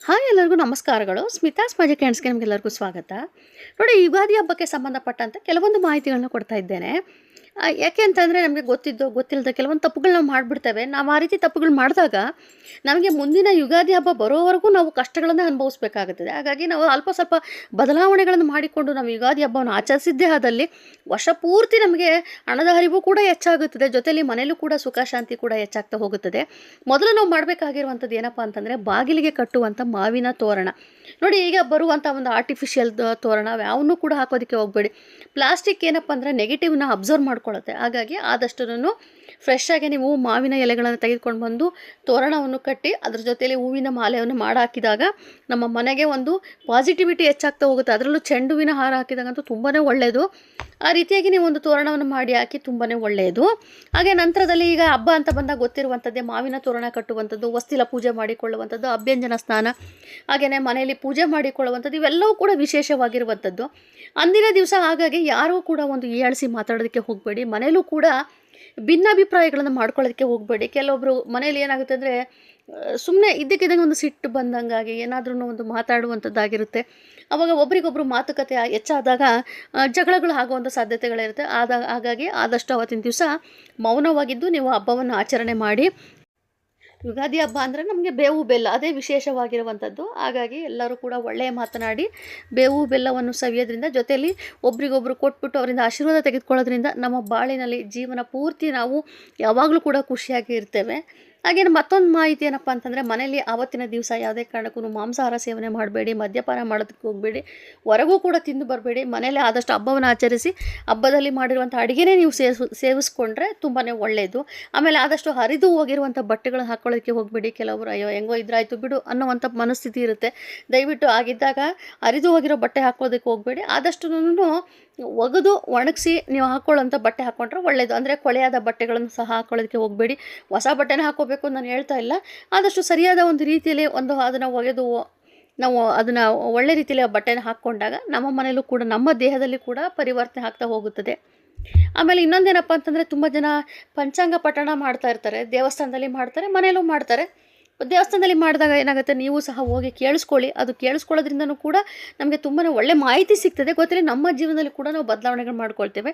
Hi ಎಲ್ಲರಿಗೂ ನಮಸ್ಕಾರಗಳು. Smitha's magic ಹ್ಯಾಂಡ್ಸ್ಗೆ ನಿಮಗೆಲ್ಲರಿಗೂ ಸ್ವಾಗತ. ನೋಡಿ, ಯುಗಾದಿ ಹಬ್ಬಕ್ಕೆ ಸಂಬಂಧಪಟ್ಟಂತೆ ಕೆಲವೊಂದು ಮಾಹಿತಿಗಳನ್ನ ಕೊಡ್ತಾ ಇದ್ದೇನೆ. ಯಾಕೆ ಅಂತಂದರೆ ನಮಗೆ ಗೊತ್ತಿಲ್ಲದ ಕೆಲವೊಂದು ತಪ್ಪುಗಳು ನಾವು ಮಾಡಿಬಿಡ್ತೇವೆ. ನಾವು ಆ ರೀತಿ ತಪ್ಪುಗಳು ಮಾಡಿದಾಗ ನಮಗೆ ಮುಂದಿನ ಯುಗಾದಿ ಹಬ್ಬ ಬರೋವರೆಗೂ ನಾವು ಕಷ್ಟಗಳನ್ನು ಅನುಭವಿಸ್ಬೇಕಾಗುತ್ತದೆ. ಹಾಗಾಗಿ ನಾವು ಅಲ್ಪ ಸ್ವಲ್ಪ ಬದಲಾವಣೆಗಳನ್ನು ಮಾಡಿಕೊಂಡು ನಾವು ಯುಗಾದಿ ಹಬ್ಬವನ್ನು ಆಚರಿಸಿದ್ದೇ ಆದಲ್ಲಿ ವರ್ಷ ಪೂರ್ತಿ ನಮಗೆ ಹಣದ ಹರಿವು ಕೂಡ ಹೆಚ್ಚಾಗುತ್ತದೆ. ಜೊತೆಯಲ್ಲಿ ಮನೆಯಲ್ಲೂ ಕೂಡ ಸುಖ ಶಾಂತಿ ಕೂಡ ಹೆಚ್ಚಾಗ್ತಾ ಹೋಗುತ್ತದೆ. ಮೊದಲು ನಾವು ಮಾಡಬೇಕಾಗಿರುವಂಥದ್ದು ಏನಪ್ಪ ಅಂತಂದರೆ ಬಾಗಿಲಿಗೆ ಕಟ್ಟುವಂಥ ಮಾವಿನ ತೋರಣ. ನೋಡಿ, ಈಗ ಬರುವಂಥ ಒಂದು ಆರ್ಟಿಫಿಷಿಯಲ್ ತೋರಣ ಯಾವನ್ನೂ ಕೂಡ ಹಾಕೋದಕ್ಕೆ ಹೋಗಬೇಡಿ. ಪ್ಲಾಸ್ಟಿಕ್ ಏನಪ್ಪ ಅಂದರೆ ನೆಗೆಟಿವ್ನ ಅಬ್ಸರ್ವ್ ಮಾಡ್ಕೊಳ್ಳುತ್ತೆ. ಹಾಗಾಗಿ ಆದಷ್ಟು ಫ್ರೆಶ್ ಆಗಿ ನೀವು ಮಾವಿನ ಎಲೆಗಳನ್ನು ತೆಗೆದುಕೊಂಡು ಬಂದು ತೋರಣವನ್ನು ಕಟ್ಟಿ ಅದ್ರ ಜೊತೆಯಲ್ಲಿ ಹೂವಿನ ಮಾಲೆಯನ್ನು ಹಾಕಿದಾಗ ನಮ್ಮ ಮನೆಗೆ ಒಂದು ಪಾಸಿಟಿವಿಟಿ ಹೆಚ್ಚಾಗ್ತಾ ಹೋಗುತ್ತೆ. ಅದರಲ್ಲೂ ಚೆಂಡು ಹೂವಿನ ಹಾರ ಹಾಕಿದಾಗಂತೂ ತುಂಬಾ ಒಳ್ಳೆಯದು. ಆ ರೀತಿಯಾಗಿ ನೀವು ಒಂದು ತೋರಣವನ್ನು ಮಾಡಿ ಹಾಕಿ ತುಂಬಾ ಒಳ್ಳೆಯದು. ಹಾಗೆ ನಂತರದಲ್ಲಿ ಈಗ ಹಬ್ಬ ಅಂತ ಬಂದಾಗ ಗೊತ್ತಿರುವಂಥದ್ದೇ ಮಾವಿನ ತೋರಣ ಕಟ್ಟುವಂಥದ್ದು, ಹೊಸ್ತಿಲ ಪೂಜೆ ಮಾಡಿಕೊಳ್ಳುವಂಥದ್ದು, ಅಭ್ಯಂಜನ ಸ್ನಾನ, ಹಾಗೆಯೇ ಮನೆಯಲ್ಲಿ ಪೂಜೆ ಮಾಡಿಕೊಳ್ಳುವಂಥದ್ದು, ಇವೆಲ್ಲವೂ ಕೂಡ ವಿಶೇಷವಾಗಿರುವಂಥದ್ದು ಅಂದಿನ ದಿವಸ. ಹಾಗಾಗಿ ಯಾರೂ ಕೂಡ ಒಂದು ಹೀಯಾಳಿಸಿ ಮಾತಾಡೋದಕ್ಕೆ ಹೋಗಬೇಡಿ. ಮನೆಯಲ್ಲೂ ಕೂಡ ಭಿನ್ನಾಭಿಪ್ರಾಯಗಳನ್ನು ಮಾಡ್ಕೊಳ್ಳೋದಕ್ಕೆ ಹೋಗಬೇಡಿ. ಕೆಲವೊಬ್ಬರು ಮನೇಲಿ ಏನಾಗುತ್ತೆ ಅಂದರೆ ಸುಮ್ಮನೆ ಇದ್ದಕ್ಕಿದ್ದಂಗೆ ಒಂದು ಸಿಟ್ಟು ಬಂದಂಗಾಗಿ ಏನಾದ್ರೂ ಒಂದು ಮಾತಾಡುವಂಥದ್ದಾಗಿರುತ್ತೆ. ಆವಾಗ ಒಬ್ರಿಗೊಬ್ರು ಮಾತುಕತೆ ಹೆಚ್ಚಾದಾಗ ಜಗಳಗಳು ಆಗುವಂಥ ಸಾಧ್ಯತೆಗಳಿರುತ್ತೆ. ಹಾಗಾಗಿ ಆದಷ್ಟು ಅವತ್ತಿನ ದಿವಸ ಮೌನವಾಗಿದ್ದು ನೀವು ಹಬ್ಬವನ್ನು ಆಚರಣೆ ಮಾಡಿ. ಯುಗಾದಿ ಹಬ್ಬ ಅಂದರೆ ನಮಗೆ ಬೇವು ಬೆಲ್ಲ ಅದೇ ವಿಶೇಷವಾಗಿರುವಂಥದ್ದು. ಹಾಗಾಗಿ ಎಲ್ಲರೂ ಕೂಡ ಒಳ್ಳೆಯ ಮಾತನಾಡಿ ಬೇವು ಬೆಲ್ಲವನ್ನು ಸವಿಯೋದ್ರಿಂದ, ಜೊತೆಯಲ್ಲಿ ಒಬ್ರಿಗೊಬ್ರು ಕೊಟ್ಬಿಟ್ಟು ಅವರಿಂದ ಆಶೀರ್ವಾದ ತೆಗೆದುಕೊಳ್ಳೋದ್ರಿಂದ ನಮ್ಮ ಬಾಳಿನಲ್ಲಿ ಜೀವನ ಪೂರ್ತಿ ನಾವು ಯಾವಾಗಲೂ ಕೂಡ ಖುಷಿಯಾಗಿ ಇರ್ತೇವೆ. ಹಾಗೇನು ಮತ್ತೊಂದು ಮಾಹಿತಿ ಏನಪ್ಪ ಅಂತಂದರೆ, ಮನೇಲಿ ಆವತ್ತಿನ ದಿವಸ ಯಾವುದೇ ಕಾರಣಕ್ಕೂ ಮಾಂಸಾಹಾರ ಸೇವನೆ ಮಾಡಬೇಡಿ, ಮದ್ಯಪಾನ ಮಾಡೋದಕ್ಕೆ ಹೋಗಬೇಡಿ, ಹೊರಗೂ ಕೂಡ ತಿಂದು ಬರಬೇಡಿ. ಮನೇಲಿ ಆದಷ್ಟು ಹಬ್ಬವನ್ನು ಆಚರಿಸಿ ಹಬ್ಬದಲ್ಲಿ ಮಾಡಿರುವಂಥ ಅಡುಗೆನೇ ನೀವು ಸೇವಿಸ್ಕೊಂಡ್ರೆ ತುಂಬಾ ಒಳ್ಳೆಯದು. ಆಮೇಲೆ ಆದಷ್ಟು ಹರಿದು ಹೋಗಿರುವಂಥ ಬಟ್ಟೆಗಳು ಹಾಕ್ಕೊಳ್ಳೋದಕ್ಕೆ ಹೋಗಬೇಡಿ. ಕೆಲವರು ಅಯ್ಯೋ ಹೆಂಗೋ ಇದ್ರಾಯ್ತು ಬಿಡು ಅನ್ನೋವಂಥ ಮನಸ್ಥಿತಿ ಇರುತ್ತೆ. ದಯವಿಟ್ಟು ಆಗಿದ್ದಾಗ ಹರಿದು ಹೋಗಿರೋ ಬಟ್ಟೆ ಹಾಕೋದಕ್ಕೆ ಹೋಗಬೇಡಿ. ಆದಷ್ಟು ಒಗೆದು ಒಣಗಿಸಿ ನೀವು ಹಾಕ್ಕೊಳ್ಳೋಂಥ ಬಟ್ಟೆ ಹಾಕ್ಕೊಂಡ್ರೆ ಒಳ್ಳೆಯದು. ಅಂದರೆ ಕೊಳೆಯಾದ ಬಟ್ಟೆಗಳನ್ನು ಸಹ ಹಾಕ್ಕೊಳ್ಳೋದಕ್ಕೆ ಹೋಗಬೇಡಿ. ಹೊಸ ಬಟ್ಟೆನ ಹಾಕ್ಕೋಬೇಕು ನಾನು ಹೇಳ್ತಾ ಇಲ್ಲ. ಆದಷ್ಟು ಸರಿಯಾದ ಒಂದು ರೀತಿಯಲ್ಲಿ ಅದನ್ನು ಒಗೆದು ನಾವು ಅದನ್ನು ಒಳ್ಳೆ ರೀತಿಯಲ್ಲಿ ಆ ಬಟ್ಟೆನ ಹಾಕ್ಕೊಂಡಾಗ ನಮ್ಮ ಮನೆಯಲ್ಲೂ ಕೂಡ ನಮ್ಮ ದೇಹದಲ್ಲಿ ಕೂಡ ಪರಿವರ್ತನೆ ಆಗ್ತಾ ಹೋಗುತ್ತದೆ. ಆಮೇಲೆ ಇನ್ನೊಂದೇನಪ್ಪ ಅಂತಂದರೆ, ತುಂಬ ಜನ ಪಂಚಾಂಗ ಪಠಣ ಮಾಡ್ತಾ ಇರ್ತಾರೆ. ದೇವಸ್ಥಾನದಲ್ಲಿ ಮಾಡ್ತಾರೆ, ಮನೆಯಲ್ಲೂ ಮಾಡ್ತಾರೆ. ದೇವಸ್ಥಾನದಲ್ಲಿ ಮಾಡಿದಾಗ ಏನಾಗುತ್ತೆ, ನೀವು ಸಹ ಹೋಗಿ ಕೇಳಿಸ್ಕೊಳ್ಳಿ. ಅದು ಕೇಳಿಸ್ಕೊಳ್ಳೋದ್ರಿಂದನೂ ಕೂಡ ನಮಗೆ ತುಂಬಾ ಒಳ್ಳೆ ಮಾಹಿತಿ ಸಿಗ್ತದೆ. ಗೊತ್ತಿಲ್ಲ, ನಮ್ಮ ಜೀವನದಲ್ಲಿ ಕೂಡ ನಾವು ಬದಲಾವಣೆಗಳು ಮಾಡ್ಕೊಳ್ತೇವೆ.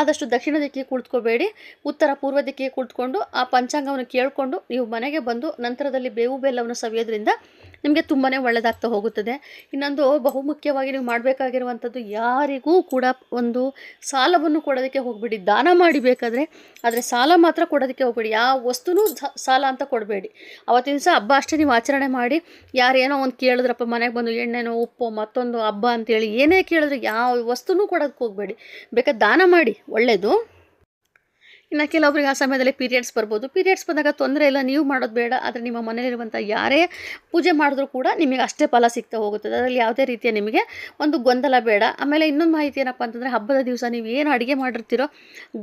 ಆದಷ್ಟು ದಕ್ಷಿಣ ದಿಕ್ಕಿಗೆ ಕುಳಿತುಕೋಬೇಡಿ, ಉತ್ತರ ಪೂರ್ವ ದಿಕ್ಕಿಗೆ ಕುಳಿತುಕೊಂಡು ಆ ಪಂಚಾಂಗವನ್ನು ಕೇಳಿಕೊಂಡು ನೀವು ಮನೆಗೆ ಬಂದು ನಂತರದಲ್ಲಿ ಬೇವು ಬೆಲ್ಲವನ್ನು ಸವಿಯೋದ್ರಿಂದ ನಿಮಗೆ ತುಂಬಾ ಒಳ್ಳೆಯದಾಗ್ತಾ ಹೋಗುತ್ತದೆ. ಇನ್ನೊಂದು ಬಹುಮುಖ್ಯವಾಗಿ ನೀವು ಮಾಡಬೇಕಾಗಿರುವಂಥದ್ದು, ಯಾರಿಗೂ ಕೂಡ ಒಂದು ಸಾಲವನ್ನು ಕೊಡೋದಕ್ಕೆ ಹೋಗಬೇಡಿ. ದಾನ ಮಾಡಿ ಬೇಕಾದರೆ, ಆದರೆ ಸಾಲ ಮಾತ್ರ ಕೊಡೋದಕ್ಕೆ ಹೋಗಬೇಡಿ. ಯಾವ ವಸ್ತುನೂ ಸಾಲ ಅಂತ ಕೊಡಬೇಡಿ. ಅವತ್ತಿನ ದಿವಸ ಹಬ್ಬ ಅಷ್ಟೇ ನೀವು ಆಚರಣೆ ಮಾಡಿ. ಯಾರೇನೋ ಒಂದು ಕೇಳಿದ್ರಪ್ಪ ಮನೆಗೆ ಬಂದು ಎಣ್ಣೆನೋ ಉಪ್ಪು ಮತ್ತೊಂದು ಹಬ್ಬ ಅಂತೇಳಿ ಏನೇ ಕೇಳಿದ್ರೆ ಯಾವ ವಸ್ತುನೂ ಕೊಡೋದಕ್ಕೆ ಹೋಗಬೇಡಿ. ಬೇಕಾದ್ರೆ ದಾನ ಮಾಡಿ, ಒಳ್ಳೆಯದು. ಇನ್ನು ಕೆಲವೊಬ್ಬರಿಗೆ ಆ ಸಮಯದಲ್ಲಿ ಪೀರಿಯಡ್ಸ್ ಬರ್ಬೋದು. ಪೀರಿಯಡ್ಸ್ ಬಂದಾಗ ತೊಂದರೆ ಇಲ್ಲ, ನೀವು ಮಾಡೋದು ಬೇಡ. ಆದರೆ ನಿಮ್ಮ ಮನೆಯಲ್ಲಿರುವಂಥ ಯಾರೇ ಪೂಜೆ ಮಾಡಿದ್ರೂ ಕೂಡ ನಿಮಗೆ ಅಷ್ಟೇ ಫಲ ಸಿಗ್ತಾ ಹೋಗುತ್ತದೆ. ಅದರಲ್ಲಿ ಯಾವುದೇ ರೀತಿಯ ನಿಮಗೆ ಒಂದು ಗೊಂದಲ ಬೇಡ. ಆಮೇಲೆ ಇನ್ನೊಂದು ಮಾಹಿತಿ ಏನಪ್ಪ ಅಂತಂದರೆ, ಹಬ್ಬದ ದಿವಸ ನೀವು ಏನು ಅಡುಗೆ ಮಾಡಿರ್ತೀರೋ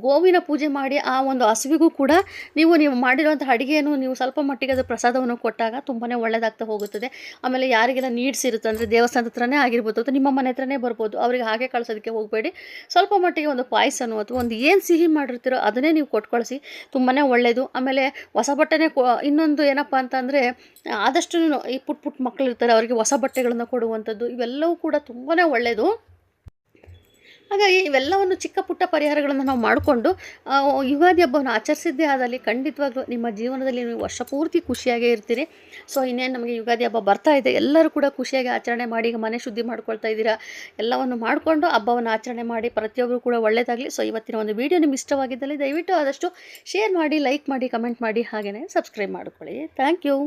ಗೋವಿನ ಪೂಜೆ ಮಾಡಿ ಆ ಒಂದು ಹಸುವಿಗೂ ಕೂಡ ನೀವು ಮಾಡಿರುವಂಥ ಅಡುಗೆಯನ್ನು ನೀವು ಸ್ವಲ್ಪ ಮಟ್ಟಿಗೆ ಅದು ಪ್ರಸಾದವನ್ನು ಕೊಟ್ಟಾಗ ತುಂಬಾ ಒಳ್ಳೆಯದಾಗ್ತಾ ಹೋಗುತ್ತದೆ. ಆಮೇಲೆ ಯಾರಿಗೆಲ್ಲ ನೀಡ್ಸ್ ಇರುತ್ತೆ ಅಂದರೆ ದೇವಸ್ಥಾನದ ಹತ್ರನೇ ಆಗಿರ್ಬೋದು ಅಥವಾ ನಿಮ್ಮ ಮನೆ ಹತ್ರನೇ ಬರ್ಬೋದು, ಅವರಿಗೆ ಹಾಗೆ ಕಳಿಸೋದಕ್ಕೆ ಹೋಗಬೇಡಿ. ಸ್ವಲ್ಪ ಮಟ್ಟಿಗೆ ಒಂದು ಪಾಯಸನೋ ಅಥವಾ ಒಂದು ಏನು ಸಿಹಿ ಮಾಡಿರ್ತೀರೋ ಅದನ್ನೇ ನೀವು ಕೊಟ್ಕೊಳಿಸಿ, ತುಂಬಾ ಒಳ್ಳೆಯದು. ಆಮೇಲೆ ಹೊಸ ಬಟ್ಟೆನೇ ಇನ್ನೊಂದು ಏನಪ್ಪ ಅಂತಂದರೆ, ಆದಷ್ಟು ಈ ಪುಟ್ಟ ಮಕ್ಕಳು ಇರ್ತಾರೆ, ಅವರಿಗೆ ಹೊಸ ಬಟ್ಟೆಗಳನ್ನು ಕೊಡುವಂಥದ್ದು, ಇವೆಲ್ಲವೂ ಕೂಡ ತುಂಬಾ ಒಳ್ಳೆಯದು. ಹಾಗಾಗಿ ಇವೆಲ್ಲವನ್ನು ಚಿಕ್ಕ ಪುಟ್ಟ ಪರಿಹಾರಗಳನ್ನು ನಾವು ಮಾಡಿಕೊಂಡು ಯುಗಾದಿ ಹಬ್ಬವನ್ನು ಆಚರಿಸಿದ್ದೇ ಆದಲ್ಲಿ ಖಂಡಿತವಾಗ್ಲೂ ನಿಮ್ಮ ಜೀವನದಲ್ಲಿ ನೀವು ವರ್ಷ ಪೂರ್ತಿ ಖುಷಿಯಾಗೇ ಇರ್ತೀರಿ. ಸೊ ಇನ್ನೇನು ನಮಗೆ ಯುಗಾದಿ ಹಬ್ಬ ಬರ್ತಾ ಇದೆ, ಎಲ್ಲರೂ ಕೂಡ ಖುಷಿಯಾಗಿ ಆಚರಣೆ ಮಾಡಿ. ಈಗ ಮನೆ ಶುದ್ಧಿ ಮಾಡ್ಕೊಳ್ತಾ ಇದ್ದೀರಾ, ಎಲ್ಲವನ್ನು ಮಾಡಿಕೊಂಡು ಹಬ್ಬವನ್ನು ಆಚರಣೆ ಮಾಡಿ. ಪ್ರತಿಯೊಬ್ಬರು ಕೂಡ ಒಳ್ಳೆಯದಾಗಲಿ. ಸೊ ಇವತ್ತಿನ ಒಂದು ವಿಡಿಯೋ ನಿಮ್ಗೆ ಇಷ್ಟವಾಗಿದ್ದಲ್ಲಿ ದಯವಿಟ್ಟು ಆದಷ್ಟು ಶೇರ್ ಮಾಡಿ, ಲೈಕ್ ಮಾಡಿ, ಕಮೆಂಟ್ ಮಾಡಿ, ಹಾಗೆಯೇ ಸಬ್ಸ್ಕ್ರೈಬ್ ಮಾಡ್ಕೊಳ್ಳಿ. Thank you.